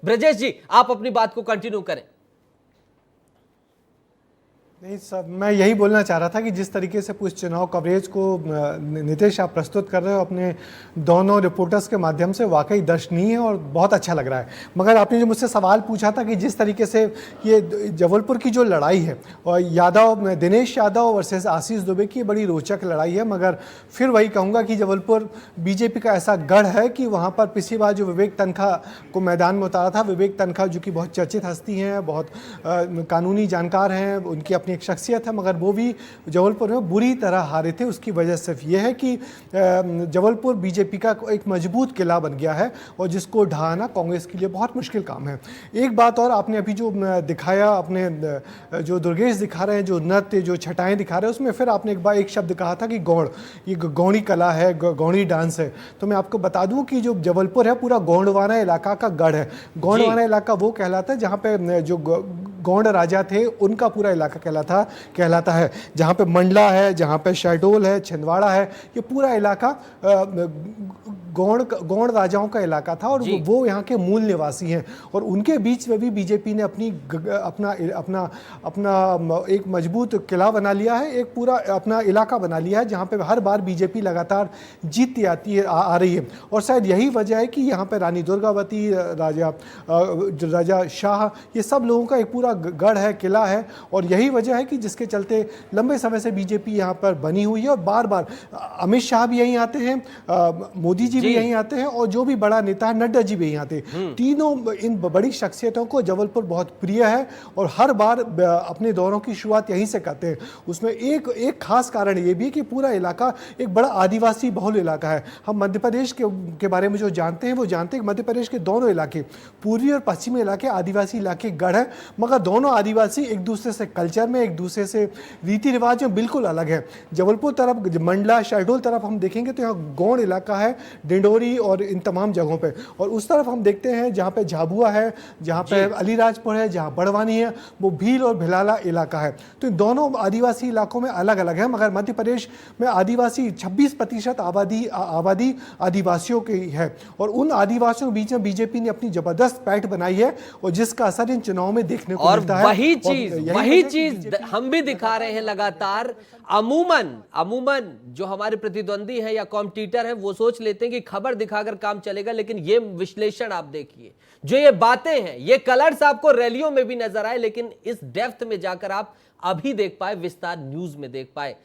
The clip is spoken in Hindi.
ब्रजेश जी, आप अपनी बात को कंटिन्यू करें। नहीं सर, मैं यही बोलना चाह रहा था कि जिस तरीके से पूरे चुनाव कवरेज को नीतीश आप प्रस्तुत कर रहे हो अपने दोनों रिपोर्टर्स के माध्यम से, वाकई दर्शनीय है और बहुत अच्छा लग रहा है। मगर आपने जो मुझसे सवाल पूछा था कि जिस तरीके से ये जबलपुर की जो लड़ाई है और दिनेश यादव वर्सेस आशीष दुबे की बड़ी रोचक लड़ाई है, मगर फिर वही कहूँगा कि जबलपुर बीजेपी का ऐसा गढ़ है कि वहाँ पर पिछली बार जो विवेक तनखा को मैदान में उतारा था, विवेक तनखा जो कि बहुत चर्चित हस्ती हैं, बहुत कानूनी जानकार हैं, उनकी अपनी एक शख्सियत है, मगर वो भी जबलपुर में बुरी तरह हारे थे। उसकी वजह सिर्फ ये है कि जबलपुर बीजेपी का एक मजबूत किला बन गया है और जिसको ढहाना कांग्रेस के लिए बहुत मुश्किल काम है। एक बात और, आपने अभी जो दिखाया, अपने जो दुर्गेश दिखा रहे हैं, जो नृत्य, जो छटाएं दिखा रहे हैं, उसमें फिर आपने एक शब्द कहा था कि गौड़, ये गौड़ी कला है, गौड़ी डांस है। तो मैं आपको बता दूं कि जो जबलपुर है पूरा गौंडवाना इलाका का गढ़ है। गौंडवाना इलाका वो कहलाता है जहाँ पे जो गौंड राजा थे उनका पूरा इलाका कहलाता है। जहाँ पे मंडला है, जहाँ पे शहडोल है, छिंदवाड़ा है, ये पूरा इलाका गौंड राजाओं का इलाका था और वो यहाँ के मूल निवासी हैं। और उनके बीच में भी बीजेपी ने अपना एक मजबूत किला बना लिया है, एक पूरा अपना इलाका बना लिया है जहाँ पे हर बार बीजेपी लगातार जीतती आ रही है। और शायद यही वजह है कि यहाँ पे रानी दुर्गावती, राजा शाह, ये सब लोगों का एक पूरा गढ़ है, किला है। और यही वजह है कि जिसके चलते लंबे समय से बीजेपी यहाँ पर बनी हुई है और बार बार अमित शाह भी यहीं आते हैं, मोदी जी भी यहीं आते हैं और जो भी बड़ा नेता है नड्डा जी भी यहीं आते हैं। तीनों इन बड़ी शख्सियतों को जबलपुर बहुत प्रिय है और हर बार अपने दौरों की शुरुआत यहीं से करते हैं। उसमें एक खास कारण ये भी कि पूरा इलाका एक बड़ा आदिवासी बहुल इलाका है। हम मध्य प्रदेश के बारे में जो जानते हैं वो जानते हैं कि मध्य प्रदेश के दोनों इलाके, पूर्वी और पश्चिमी इलाके, आदिवासी इलाके गढ़ है, मगर दोनों आदिवासी एक दूसरे से कल्चर में, एक दूसरे से रीति रिवाज में बिल्कुल अलग है। जबलपुर तरफ, मंडला, शहडोल तरफ हम देखेंगे तो यहाँ गौड़ इलाका है, डिंडोरी और इन तमाम जगहों पे। और उस तरफ हम देखते हैं जहाँ पे झाबुआ है, जहाँ पे अलीराजपुर है, जहाँ बड़वानी है, वो भील और भिलाला इलाका है। तो इन दोनों आदिवासी इलाकों में अलग अलग है, मगर मध्य प्रदेश में आदिवासी 26% आबादी आदिवासियों की है और उन आदिवासियों के बीच में बीजेपी ने अपनी जबरदस्त पैठ बनाई है और जिसका असर इन चुनाव में देखने को मिलता है। वही चीज हम भी दिखा रहे हैं लगातार। अमूमन जो हमारे प्रतिद्वंदी हैं या कॉम्पिटिटर हैं वो सोच लेते हैं कि खबर दिखाकर काम चलेगा, लेकिन ये विश्लेषण आप देखिए, जो ये बातें हैं, ये कलर्स आपको रैलियों में भी नजर आए, लेकिन इस डेप्थ में जाकर आप अभी देख पाए, विस्तार न्यूज में देख पाए।